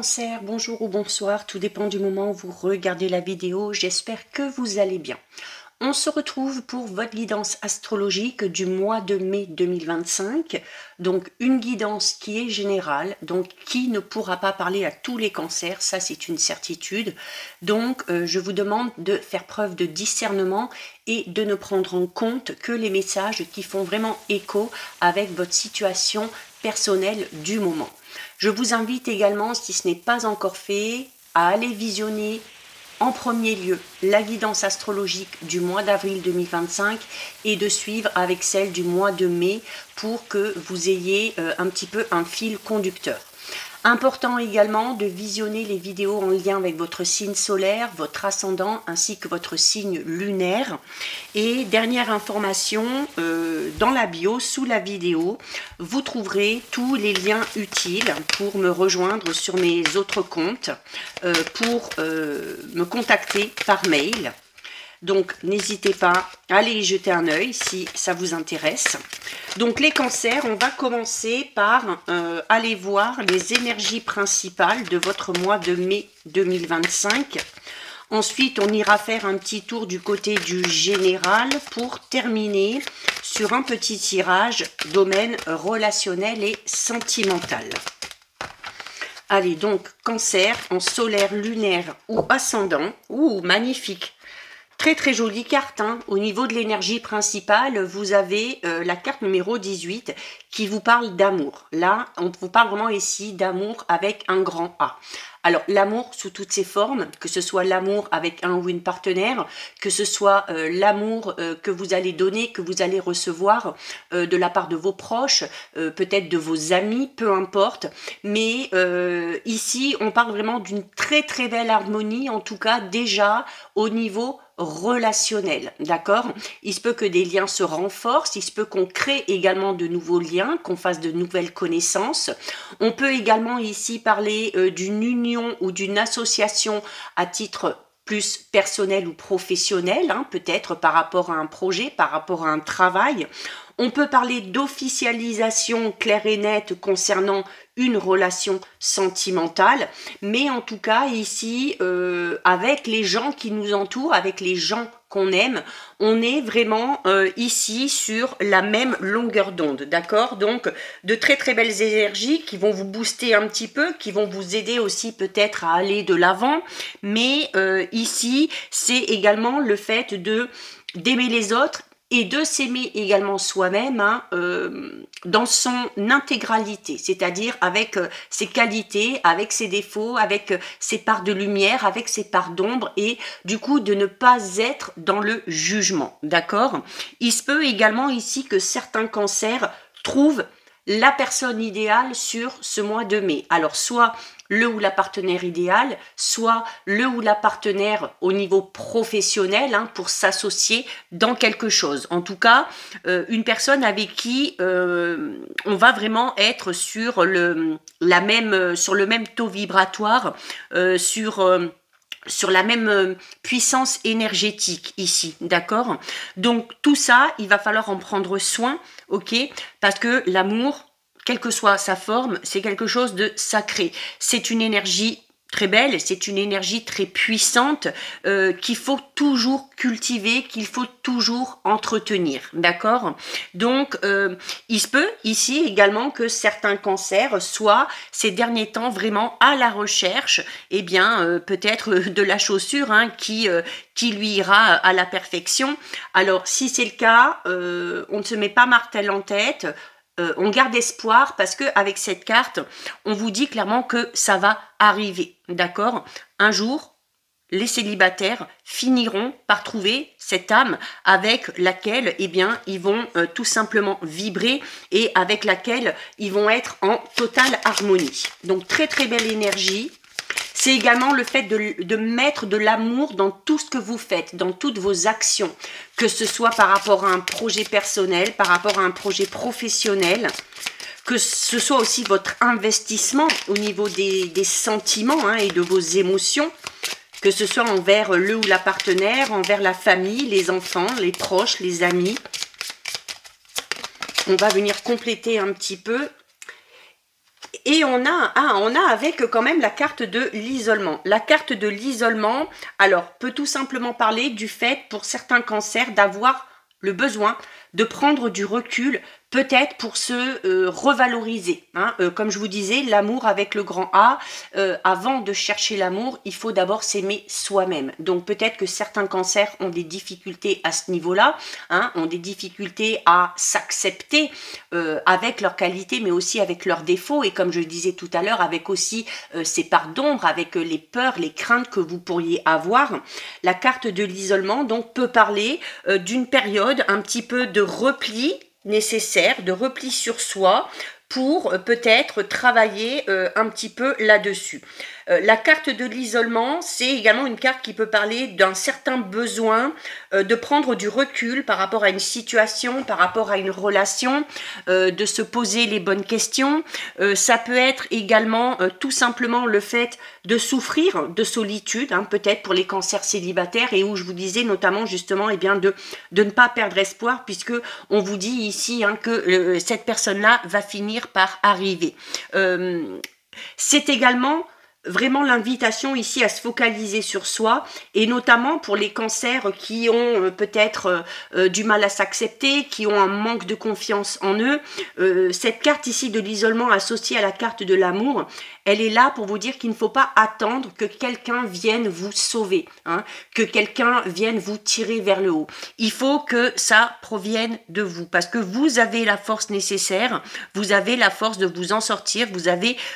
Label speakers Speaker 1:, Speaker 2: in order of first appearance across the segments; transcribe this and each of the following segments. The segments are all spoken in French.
Speaker 1: Cancer, bonjour ou bonsoir, tout dépend du moment où vous regardez la vidéo, j'espère que vous allez bien. On se retrouve pour votre guidance astrologique du mois de mai 2025, donc une guidance qui est générale, donc qui ne pourra pas parler à tous les cancers, ça c'est une certitude. Donc je vous demande de faire preuve de discernement et de ne prendre en compte que les messages qui font vraiment écho avec votre situation personnelle du moment. Je vous invite également, si ce n'est pas encore fait, à aller visionner en premier lieu la guidance astrologique du mois d'avril 2025 et de suivre avec celle du mois de mai pour que vous ayez un petit peu un fil conducteur. Important également de visionner les vidéos en lien avec votre signe solaire, votre ascendant ainsi que votre signe lunaire. Et dernière information, dans la bio, sous la vidéo, vous trouverez tous les liens utiles pour me rejoindre sur mes autres comptes, pour me contacter par mail. Donc, n'hésitez pas à aller y jeter un œil si ça vous intéresse. Donc, les cancers, on va commencer par aller voir les énergies principales de votre mois de mai 2025. Ensuite, on ira faire un petit tour du côté du général pour terminer sur un petit tirage domaine relationnel et sentimental. Allez, donc, cancer en solaire, lunaire ou ascendant. Ouh, magnifique! Très jolie carte, hein. Au niveau de l'énergie principale, vous avez la carte numéro 18 qui vous parle d'amour. Là, on vous parle vraiment ici d'amour avec un grand A. Alors, l'amour sous toutes ses formes, que ce soit l'amour avec un ou une partenaire, que ce soit l'amour que vous allez donner, que vous allez recevoir de la part de vos proches, peut-être de vos amis, peu importe. Mais ici, on parle vraiment d'une très belle harmonie, en tout cas déjà au niveau relationnel, d'accord? Il se peut que des liens se renforcent, il se peut qu'on crée également de nouveaux liens, qu'on fasse de nouvelles connaissances. On peut également ici parler d'une union ou d'une association à titre plus personnel ou professionnel, hein, peut-être par rapport à un projet, par rapport à un travail. On peut parler d'officialisation claire et nette concernant une relation sentimentale, mais en tout cas ici, avec les gens qui nous entourent, avec les gens qu'on aime, on est vraiment ici sur la même longueur d'onde, d'accord? Donc, de très belles énergies qui vont vous booster un petit peu, qui vont vous aider aussi peut-être à aller de l'avant, mais ici, c'est également le fait d'aimer les autres et de s'aimer également soi-même, hein, dans son intégralité, c'est-à-dire avec ses qualités, avec ses défauts, avec ses parts de lumière, avec ses parts d'ombre, et du coup de ne pas être dans le jugement, d'accord? Il se peut également ici que certains cancers trouvent la personne idéale sur ce mois de mai. Alors, soit le ou la partenaire idéal, soit le ou la partenaire au niveau professionnel, hein, pour s'associer dans quelque chose. En tout cas, une personne avec qui on va vraiment être sur le même taux vibratoire, sur la même puissance énergétique ici, d'accord? Donc tout ça, il va falloir en prendre soin, ok? Parce que l'amour, quelle que soit sa forme, c'est quelque chose de sacré. C'est une énergie très belle, c'est une énergie très puissante qu'il faut toujours cultiver, qu'il faut toujours entretenir, d'accord? Donc, il se peut ici également que certains cancers soient ces derniers temps vraiment à la recherche, eh bien, peut-être de la chaussure, hein, qui lui ira à la perfection. Alors, si c'est le cas, on ne se met pas martel en tête. On garde espoir parce que avec cette carte, on vous dit clairement que ça va arriver, d'accord? Un jour, les célibataires finiront par trouver cette âme avec laquelle, eh bien, ils vont tout simplement vibrer et avec laquelle ils vont être en totale harmonie. Donc, très belle énergie. C'est également le fait de mettre de l'amour dans tout ce que vous faites, dans toutes vos actions, que ce soit par rapport à un projet personnel, par rapport à un projet professionnel, que ce soit aussi votre investissement au niveau des sentiments, hein, et de vos émotions, que ce soit envers le ou la partenaire, envers la famille, les enfants, les proches, les amis. On va venir compléter un petit peu. Et on a avec quand même la carte de l'isolement. La carte de l'isolement, alors, peut tout simplement parler du fait pour certains cancers d'avoir le besoin de prendre du recul, peut-être pour se revaloriser. Hein. Comme je vous disais, l'amour avec le grand A, avant de chercher l'amour, il faut d'abord s'aimer soi-même. Donc peut-être que certains cancers ont des difficultés à ce niveau-là, hein, ont des difficultés à s'accepter avec leurs qualités, mais aussi avec leurs défauts. Et comme je le disais tout à l'heure, avec aussi ces parts d'ombre, avec les peurs, les craintes que vous pourriez avoir. La carte de l'isolement donc peut parler d'une période un petit peu de repli nécessaire, de repli sur soi pour peut-être travailler un petit peu là-dessus. La carte de l'isolement, c'est également une carte qui peut parler d'un certain besoin de prendre du recul par rapport à une situation, par rapport à une relation, de se poser les bonnes questions. Ça peut être également tout simplement le fait de souffrir de solitude, hein, peut-être pour les cancers célibataires, et où je vous disais notamment justement eh bien, de ne pas perdre espoir, puisque on vous dit ici hein, que cette personne-là va finir par arriver. C'est également vraiment l'invitation ici à se focaliser sur soi, et notamment pour les cancers qui ont peut-être du mal à s'accepter, qui ont un manque de confiance en eux. Cette carte ici de l'isolement associée à la carte de l'amour, elle est là pour vous dire qu'il ne faut pas attendre que quelqu'un vienne vous sauver, hein, que quelqu'un vienne vous tirer vers le haut. Il faut que ça provienne de vous, parce que vous avez la force nécessaire, vous avez la force de vous en sortir,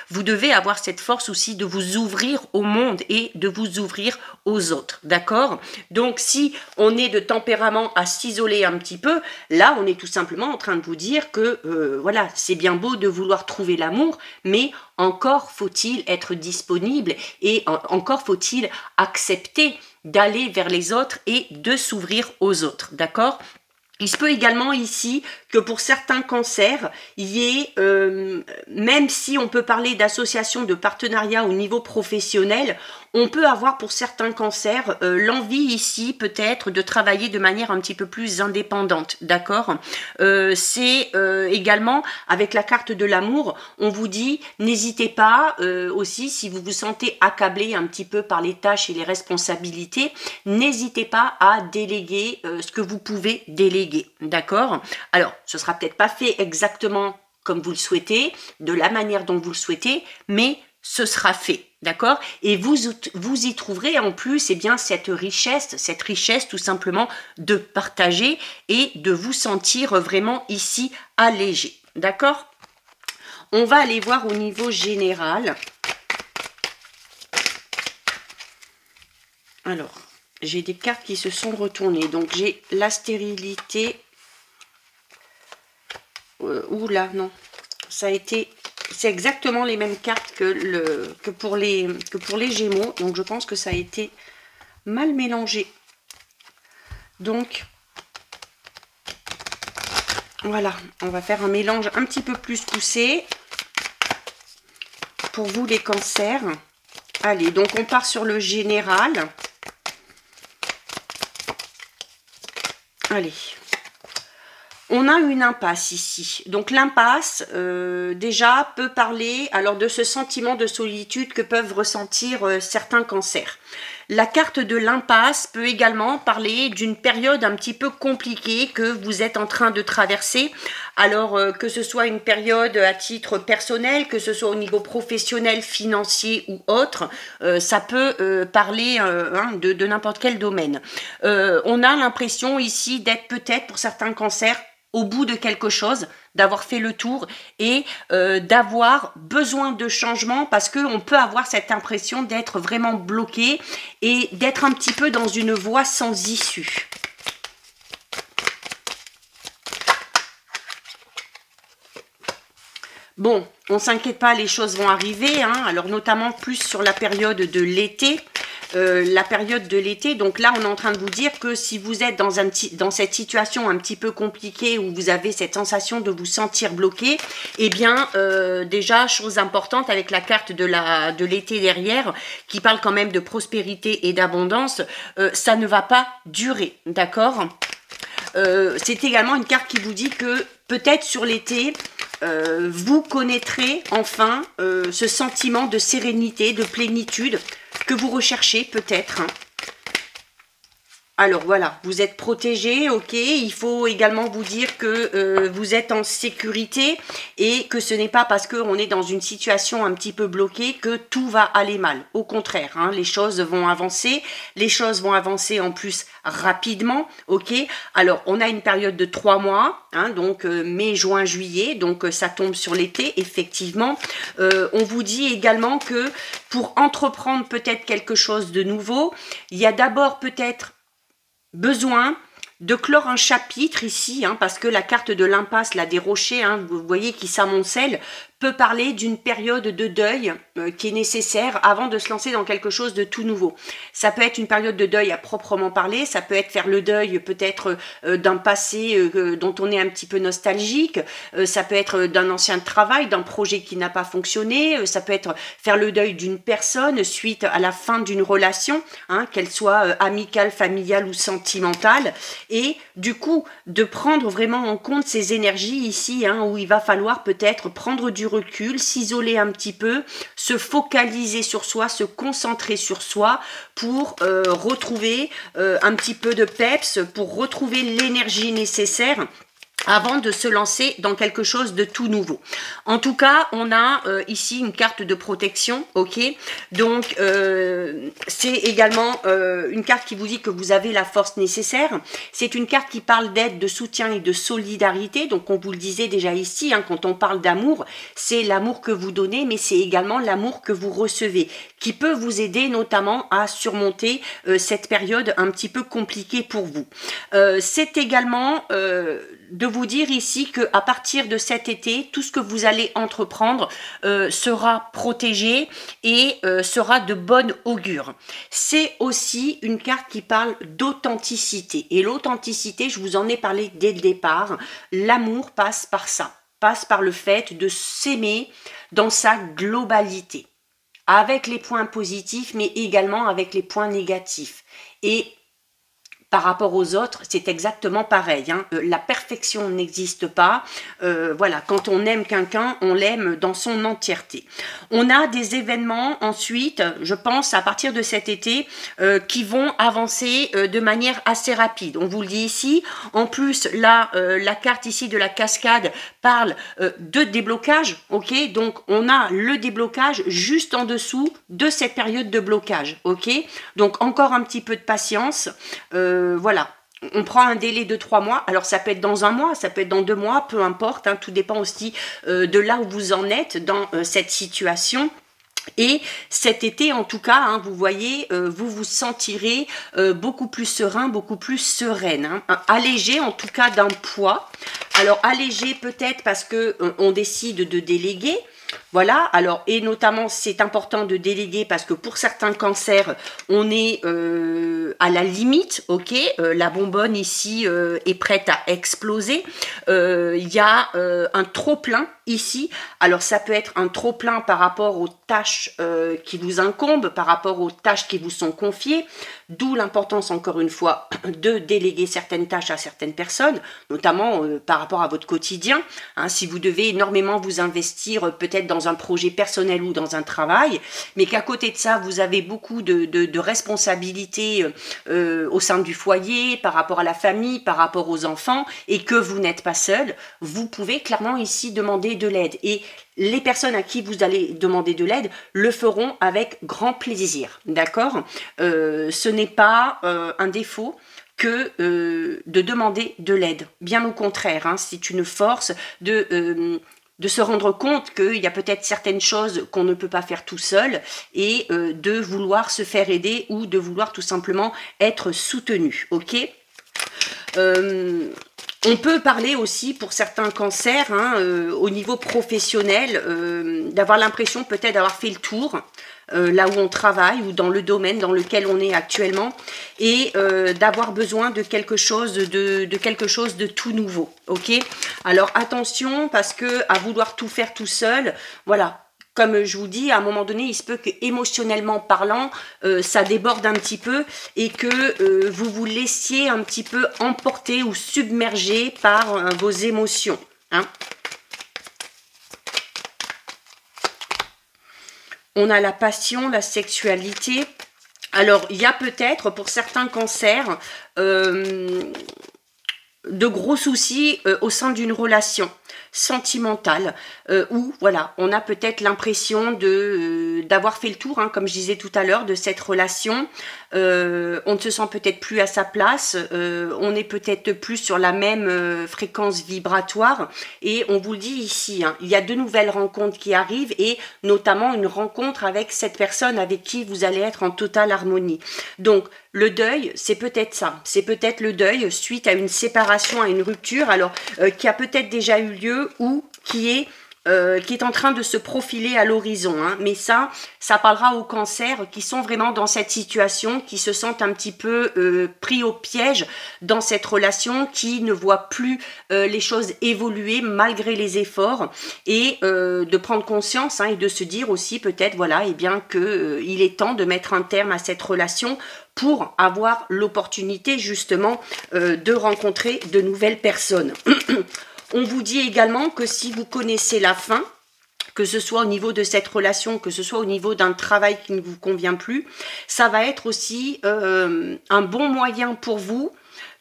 Speaker 1: vous devez avoir cette force aussi de vous ouvrir au monde et de vous ouvrir aux autres, d'accord? Donc si on est de tempérament à s'isoler un petit peu, là on est tout simplement en train de vous dire que voilà, c'est bien beau de vouloir trouver l'amour, mais encore faut-il être disponible et encore faut-il accepter d'aller vers les autres et de s'ouvrir aux autres, d'accord? Il se peut également ici que pour certains cancers, il y ait, même si on peut parler d'association, de partenariat au niveau professionnel, on peut avoir pour certains cancers l'envie ici peut-être de travailler de manière un petit peu plus indépendante, d'accord? C'est également avec la carte de l'amour, on vous dit n'hésitez pas aussi si vous vous sentez accablé un petit peu par les tâches et les responsabilités, n'hésitez pas à déléguer ce que vous pouvez déléguer, d'accord? Alors, ce sera peut-être pas fait exactement comme vous le souhaitez, de la manière dont vous le souhaitez, mais ce sera fait, d'accord? Et vous y trouverez en plus eh bien, cette richesse tout simplement de partager et de vous sentir vraiment ici allégé, d'accord? On va aller voir au niveau général. Alors, j'ai des cartes qui se sont retournées, donc j'ai la stérilité. Oula, non, ça a été... C'est exactement les mêmes cartes que pour les Gémeaux. Donc, je pense que ça a été mal mélangé. Donc, voilà. On va faire un mélange un petit peu plus poussé. Pour vous, les cancers. Allez, donc on part sur le général. Allez. On a une impasse ici. Donc l'impasse, déjà, peut parler alors de ce sentiment de solitude que peuvent ressentir certains cancers. La carte de l'impasse peut également parler d'une période un petit peu compliquée que vous êtes en train de traverser. Alors que ce soit une période à titre personnel, que ce soit au niveau professionnel, financier ou autre, ça peut parler de n'importe quel domaine. On a l'impression ici d'être peut-être pour certains cancers au bout de quelque chose, d'avoir fait le tour et d'avoir besoin de changement parce qu'on peut avoir cette impression d'être vraiment bloqué et d'être un petit peu dans une voie sans issue. Bon, on ne s'inquiète pas, les choses vont arriver, hein, alors notamment plus sur la période de l'été. La période de l'été, donc là on est en train de vous dire que si vous êtes dans cette situation un petit peu compliquée où vous avez cette sensation de vous sentir bloqué, eh bien déjà chose importante avec la carte de l'été derrière qui parle quand même de prospérité et d'abondance, ça ne va pas durer, d'accord? C'est également une carte qui vous dit que peut-être sur l'été vous connaîtrez enfin ce sentiment de sérénité, de plénitude que vous recherchez peut-être, hein. Alors voilà, vous êtes protégé, ok. Il faut également vous dire que vous êtes en sécurité et que ce n'est pas parce qu'on est dans une situation un petit peu bloquée que tout va aller mal. Au contraire, hein, les choses vont avancer en plus rapidement, ok. Alors on a une période de 3 mois, hein, donc mai, juin, juillet, donc ça tombe sur l'été, effectivement. On vous dit également que pour entreprendre peut-être quelque chose de nouveau, il y a d'abord peut-être besoin de clore un chapitre ici, hein, parce que la carte de l'impasse, là, des rochers, hein, vous voyez qui s'amoncellent, peut parler d'une période de deuil qui est nécessaire avant de se lancer dans quelque chose de tout nouveau. Ça peut être une période de deuil à proprement parler, ça peut être faire le deuil peut-être d'un passé dont on est un petit peu nostalgique, ça peut être d'un ancien travail, d'un projet qui n'a pas fonctionné, ça peut être faire le deuil d'une personne suite à la fin d'une relation, hein, qu'elle soit amicale, familiale ou sentimentale, et du coup de prendre vraiment en compte ces énergies ici, hein, où il va falloir peut-être prendre du recul, s'isoler un petit peu, se focaliser sur soi, se concentrer sur soi pour retrouver un petit peu de peps, pour retrouver l'énergie nécessaire avant de se lancer dans quelque chose de tout nouveau. En tout cas, on a ici une carte de protection, ok. Donc, c'est également une carte qui vous dit que vous avez la force nécessaire. C'est une carte qui parle d'aide, de soutien et de solidarité. Donc, on vous le disait déjà ici, hein, quand on parle d'amour, c'est l'amour que vous donnez, mais c'est également l'amour que vous recevez, qui peut vous aider notamment à surmonter cette période un petit peu compliquée pour vous. C'est également de vous dire ici que à partir de cet été, tout ce que vous allez entreprendre sera protégé et sera de bonne augure. C'est aussi une carte qui parle d'authenticité. Et l'authenticité, je vous en ai parlé dès le départ, l'amour passe par ça, passe par le fait de s'aimer dans sa globalité, avec les points positifs, mais également avec les points négatifs. Et par rapport aux autres, c'est exactement pareil, hein. La perfection n'existe pas. Voilà, quand on aime quelqu'un, on l'aime dans son entièreté. On a des événements ensuite, je pense, à partir de cet été, qui vont avancer de manière assez rapide. On vous le dit ici. En plus, là, la carte ici de la cascade parle de déblocage, ok. Donc, on a le déblocage juste en dessous de cette période de blocage, ok. Donc, encore un petit peu de patience. Voilà, on prend un délai de 3 mois, alors ça peut être dans 1 mois, ça peut être dans 2 mois, peu importe, hein, tout dépend aussi de là où vous en êtes dans cette situation. Et cet été, en tout cas, hein, vous voyez, vous vous sentirez beaucoup plus serein, beaucoup plus sereine, hein, allégé en tout cas d'un poids. Alors allégé peut-être parce que on décide de déléguer. Voilà, alors et notamment c'est important de déléguer parce que pour certains cancers, on est à la limite, ok, la bonbonne ici est prête à exploser, il y a un trop-plein ici, alors ça peut être un trop-plein par rapport aux tâches qui vous incombent, par rapport aux tâches qui vous sont confiées, d'où l'importance encore une fois de déléguer certaines tâches à certaines personnes, notamment par rapport à votre quotidien, hein, si vous devez énormément vous investir peut-être dans un projet personnel ou dans un travail, mais qu'à côté de ça, vous avez beaucoup de responsabilités au sein du foyer, par rapport à la famille, par rapport aux enfants, et que vous n'êtes pas seul, vous pouvez clairement ici demander de l'aide. Et les personnes à qui vous allez demander de l'aide le feront avec grand plaisir, d'accord. Ce n'est pas un défaut que de demander de l'aide, bien au contraire, hein, c'est une force de se rendre compte qu'il y a peut-être certaines choses qu'on ne peut pas faire tout seul et de vouloir se faire aider ou de vouloir tout simplement être soutenu, ok. On peut parler aussi pour certains cancers, hein, au niveau professionnel, d'avoir l'impression peut-être d'avoir fait le tour, là où on travaille ou dans le domaine dans lequel on est actuellement et d'avoir besoin de quelque chose de tout nouveau, ok. Alors attention parce que à vouloir tout faire tout seul, voilà. Comme je vous dis, à un moment donné, il se peut que émotionnellement parlant, ça déborde un petit peu et que vous vous laissiez un petit peu emporter ou submerger par vos émotions, hein. On a la passion, la sexualité. Alors, il y a peut-être pour certains cancers de gros soucis au sein d'une relation sentimentale où voilà, on a peut-être l'impression d'avoir fait le tour, hein, comme je disais tout à l'heure, de cette relation. On ne se sent peut-être plus à sa place, on est peut-être plus sur la même fréquence vibratoire, et on vous le dit ici, hein, il y a de nouvelles rencontres qui arrivent, et notamment une rencontre avec cette personne avec qui vous allez être en totale harmonie. Donc le deuil, c'est peut-être ça, c'est peut-être le deuil suite à une séparation, à une rupture, alors qui a peut-être déjà eu lieu ou qui est en train de se profiler à l'horizon, hein. Mais ça parlera aux cancers qui sont vraiment dans cette situation, qui se sentent un petit peu pris au piège dans cette relation, qui ne voient plus les choses évoluer malgré les efforts, et de prendre conscience, hein, et de se dire aussi peut-être, voilà, et bien que il est temps de mettre un terme à cette relation pour avoir l'opportunité justement de rencontrer de nouvelles personnes. On vous dit également que si vous connaissez la fin, que ce soit au niveau de cette relation, que ce soit au niveau d'un travail qui ne vous convient plus, ça va être aussi un bon moyen pour vous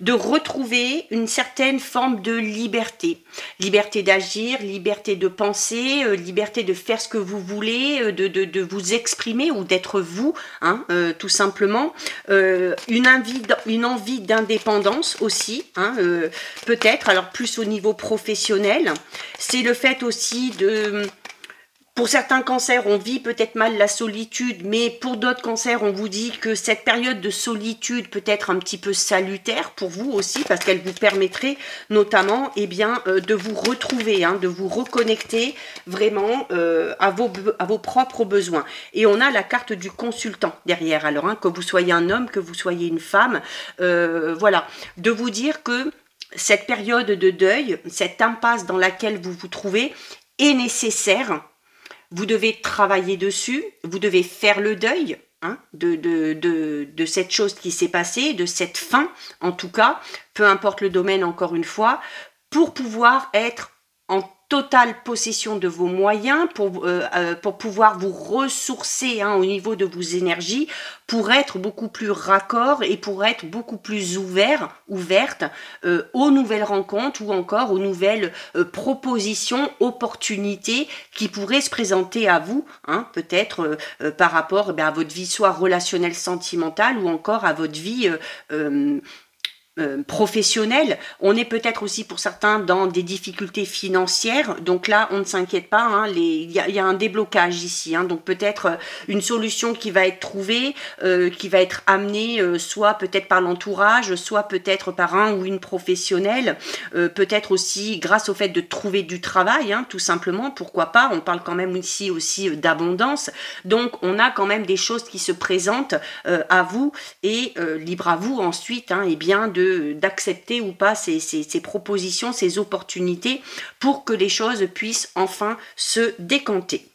Speaker 1: de retrouver une certaine forme de liberté. Liberté d'agir, liberté de penser, liberté de faire ce que vous voulez, de vous exprimer ou d'être vous, hein, tout simplement. Une envie d'indépendance aussi, hein, peut-être, alors plus au niveau professionnel. C'est le fait aussi de... Pour certains cancers, on vit peut-être mal la solitude, mais pour d'autres cancers, on vous dit que cette période de solitude peut être un petit peu salutaire pour vous aussi, parce qu'elle vous permettrait notamment de vous retrouver, hein, de vous reconnecter vraiment à vos propres besoins. Et on a la carte du consultant derrière, alors hein, que vous soyez un homme, que vous soyez une femme, voilà, de vous dire que cette période de deuil, cette impasse dans laquelle vous vous trouvez est nécessaire. Vous devez travailler dessus, vous devez faire le deuil, hein, de cette chose qui s'est passée, de cette fin, en tout cas, peu importe le domaine encore une fois, pour pouvoir être en totale possession de vos moyens, pour pouvoir vous ressourcer, hein, au niveau de vos énergies, pour être beaucoup plus raccord et pour être beaucoup plus ouverte aux nouvelles rencontres ou encore aux nouvelles propositions, opportunités qui pourraient se présenter à vous, hein, peut-être par rapport à votre vie soit relationnelle, sentimentale ou encore à votre vie professionnel. On est peut-être aussi pour certains dans des difficultés financières, donc là on ne s'inquiète pas, hein, il y a un déblocage ici, hein, donc peut-être une solution qui va être trouvée, qui va être amenée soit peut-être par l'entourage, soit peut-être par un ou une professionnelle, peut-être aussi grâce au fait de trouver du travail, hein, tout simplement, pourquoi pas, on parle quand même ici aussi d'abondance, donc on a quand même des choses qui se présentent à vous, et libre à vous ensuite, hein, et bien d'accepter ou pas ces propositions, ces opportunités pour que les choses puissent enfin se décanter.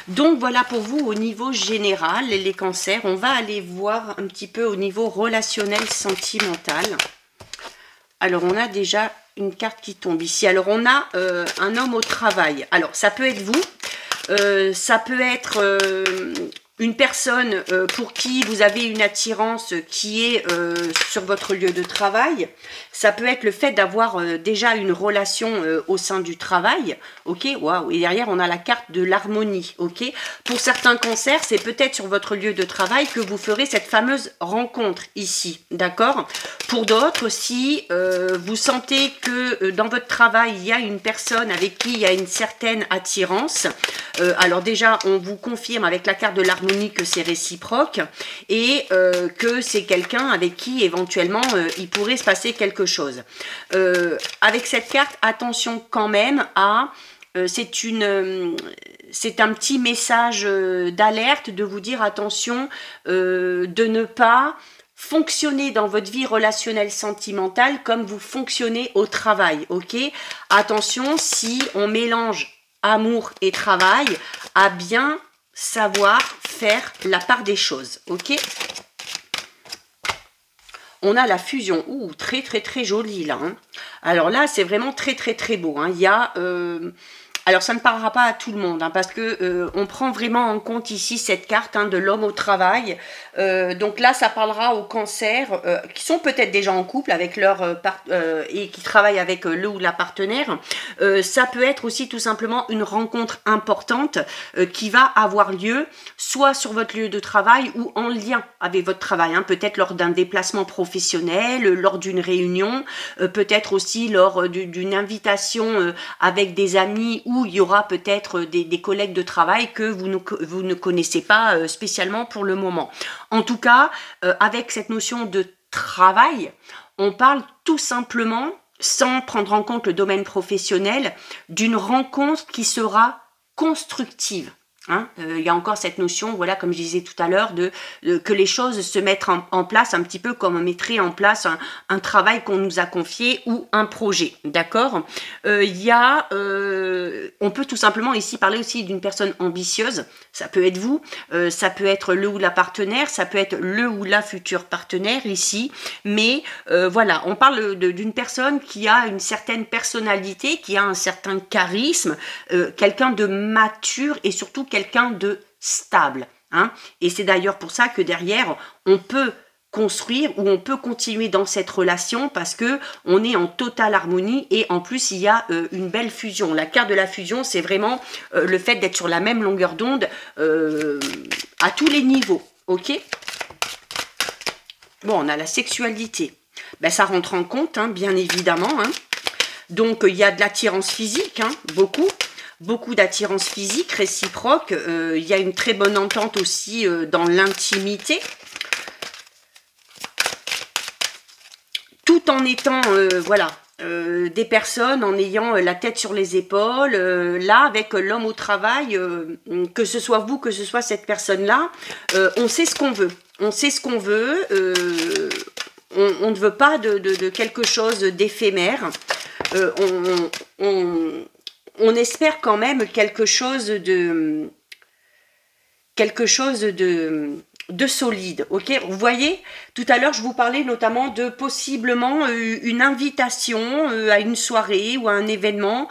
Speaker 1: Donc voilà pour vous au niveau général, les cancers. On va aller voir un petit peu au niveau relationnel, sentimental. Alors on a déjà une carte qui tombe ici. Alors on a un homme au travail. Alors ça peut être vous, ça peut être... une personne pour qui vous avez une attirance qui est sur votre lieu de travail. Ça peut être le fait d'avoir déjà une relation au sein du travail. Ok, waouh. Et derrière, on a la carte de l'harmonie. Ok. Pour certains cancers, c'est peut-être sur votre lieu de travail que vous ferez cette fameuse rencontre ici. D'accord. Pour d'autres, si vous sentez que dans votre travail, il y a une personne avec qui il y a une certaine attirance, alors déjà, on vous confirme avec la carte de l'harmonie que c'est réciproque et que c'est quelqu'un avec qui éventuellement il pourrait se passer quelque chose. Avec cette carte, attention quand même à... c'est un petit message d'alerte de vous dire attention de ne pas fonctionner dans votre vie relationnelle sentimentale comme vous fonctionnez au travail, ok? Attention, si on mélange amour et travail, à bien savoir faire la part des choses, ok? On a la fusion, ouh, très très très jolie là, hein. Alors là, c'est vraiment très très très beau, hein. Il y a... Alors ça ne parlera pas à tout le monde, hein, parce que on prend vraiment en compte ici cette carte, hein, de l'homme au travail. Donc là, ça parlera aux cancers qui sont peut-être déjà en couple avec leur et qui travaillent avec le ou la partenaire. Ça peut être aussi tout simplement une rencontre importante qui va avoir lieu soit sur votre lieu de travail ou en lien avec votre travail, hein, peut-être lors d'un déplacement professionnel, lors d'une réunion, peut-être aussi lors d'une invitation avec des amis où il y aura peut-être des collègues de travail que vous ne connaissez pas spécialement pour le moment. En tout cas, avec cette notion de travail, on parle tout simplement, sans prendre en compte le domaine professionnel, d'une rencontre qui sera constructive. Hein, il y a encore cette notion, voilà, comme je disais tout à l'heure, que les choses se mettent en place un petit peu comme on mettrait en place un travail qu'on nous a confié ou un projet, d'accord. On peut tout simplement ici parler aussi d'une personne ambitieuse, ça peut être vous, ça peut être le ou la partenaire, ça peut être le ou la future partenaire ici, mais voilà, on parle d'une personne qui a une certaine personnalité, qui a un certain charisme, quelqu'un de mature et surtout quelqu'un de stable. Hein. Et c'est d'ailleurs pour ça que derrière, on peut construire ou on peut continuer dans cette relation parce que on est en totale harmonie et en plus il y a une belle fusion. La carte de la fusion, c'est vraiment le fait d'être sur la même longueur d'onde à tous les niveaux. Ok. Bon, on a la sexualité. Ben, ça rentre en compte, hein, bien évidemment. Hein. Donc, il y a de l'attirance physique, hein, beaucoup d'attirance physique réciproque. Il y a une très bonne entente aussi dans l'intimité. Tout en étant, voilà, des personnes en ayant la tête sur les épaules. Là, avec l'homme au travail, que ce soit vous, que ce soit cette personne-là, on sait ce qu'on veut. On sait ce qu'on veut. On ne veut pas de quelque chose d'éphémère. On espère quand même quelque chose de solide, ok. Vous voyez, tout à l'heure, je vous parlais notamment de possiblement une invitation à une soirée ou à un événement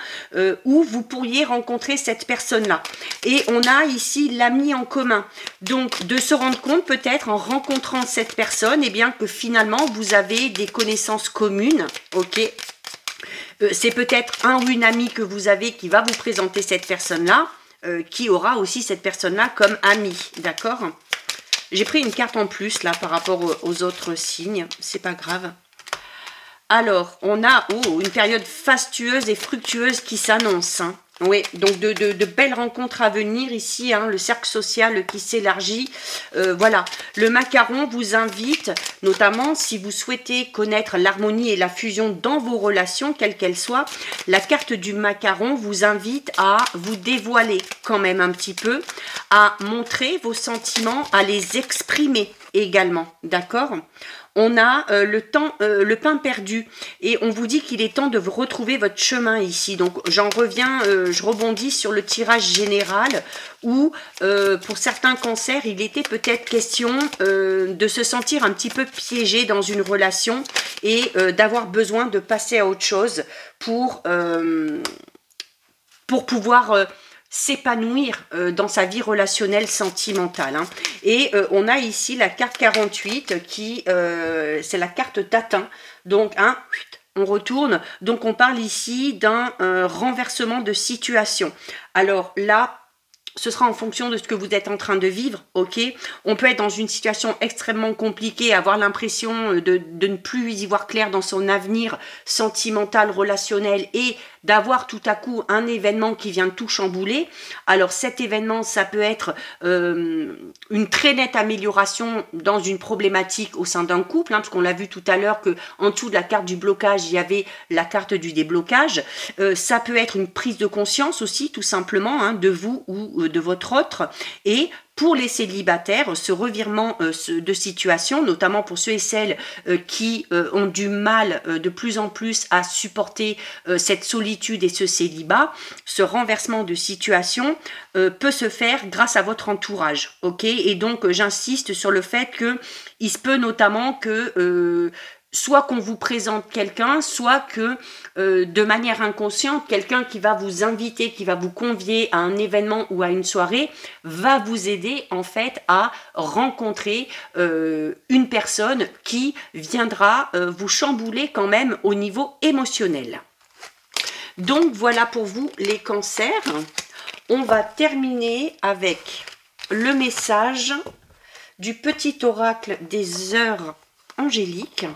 Speaker 1: où vous pourriez rencontrer cette personne-là. Et on a ici l'ami en commun. Donc, de se rendre compte peut-être en rencontrant cette personne, eh bien que finalement, vous avez des connaissances communes, ok. C'est peut-être un ou une amie que vous avez qui va vous présenter cette personne-là, qui aura aussi cette personne-là comme amie, d'accord? J'ai pris une carte en plus, là, par rapport aux autres signes, c'est pas grave. Alors, on a une période fastueuse et fructueuse qui s'annonce, hein. Oui, donc de belles rencontres à venir ici, hein, le cercle social qui s'élargit. Voilà, le macaron vous invite, notamment si vous souhaitez connaître l'harmonie et la fusion dans vos relations, quelles qu'elles soient, la carte du macaron vous invite à vous dévoiler quand même un petit peu, à montrer vos sentiments, à les exprimer également, d'accord ? On a le pain perdu et on vous dit qu'il est temps de vous retrouver votre chemin ici. Donc j'en reviens, je rebondis sur le tirage général où pour certains cancers, il était peut-être question de se sentir un petit peu piégé dans une relation et d'avoir besoin de passer à autre chose pour pouvoir s'épanouir dans sa vie relationnelle sentimentale. Hein. Et on a ici la carte 48 qui, c'est la carte tatin. Donc, hein, on retourne. Donc, on parle ici d'un renversement de situation. Alors là, ce sera en fonction de ce que vous êtes en train de vivre, ok. On peut être dans une situation extrêmement compliquée, avoir l'impression de ne plus y voir clair dans son avenir sentimental, relationnel et d'avoir tout à coup un événement qui vient tout chambouler. Alors cet événement, ça peut être une très nette amélioration dans une problématique au sein d'un couple, hein, parce qu'on l'a vu tout à l'heure qu'en dessous de la carte du blocage, il y avait la carte du déblocage. Ça peut être une prise de conscience aussi, tout simplement, hein, de vous ou de votre autre. Et pour les célibataires, ce revirement de situation, notamment pour ceux et celles qui ont du mal de plus en plus à supporter cette solitude et ce célibat, ce renversement de situation peut se faire grâce à votre entourage, ok. Et donc j'insiste sur le fait que il se peut notamment que soit qu'on vous présente quelqu'un, soit que de manière inconsciente, quelqu'un qui va vous inviter, qui va vous convier à un événement ou à une soirée, va vous aider en fait à rencontrer une personne qui viendra vous chambouler quand même au niveau émotionnel. Donc voilà pour vous les cancers. On va terminer avec le message du petit oracle des heures angéliques.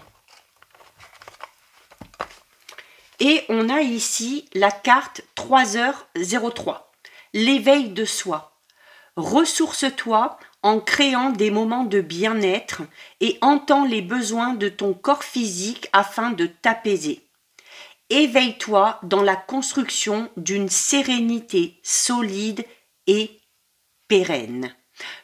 Speaker 1: Et on a ici la carte 3h03, l'éveil de soi. Ressource-toi en créant des moments de bien-être et entends les besoins de ton corps physique afin de t'apaiser. Éveille-toi dans la construction d'une sérénité solide et pérenne.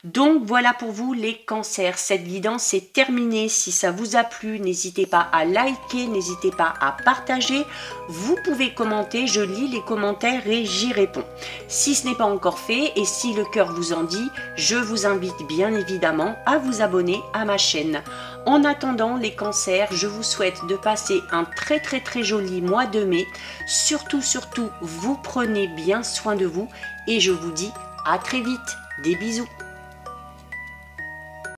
Speaker 1: Donc voilà pour vous les cancers, cette guidance est terminée. Si ça vous a plu, n'hésitez pas à liker, n'hésitez pas à partager. Vous pouvez commenter, je lis les commentaires et j'y réponds. Si ce n'est pas encore fait et si le cœur vous en dit, je vous invite bien évidemment à vous abonner à ma chaîne. En attendant les cancers, je vous souhaite de passer un très joli mois de mai. Surtout, vous prenez bien soin de vous et je vous dis à très vite. Des bisous.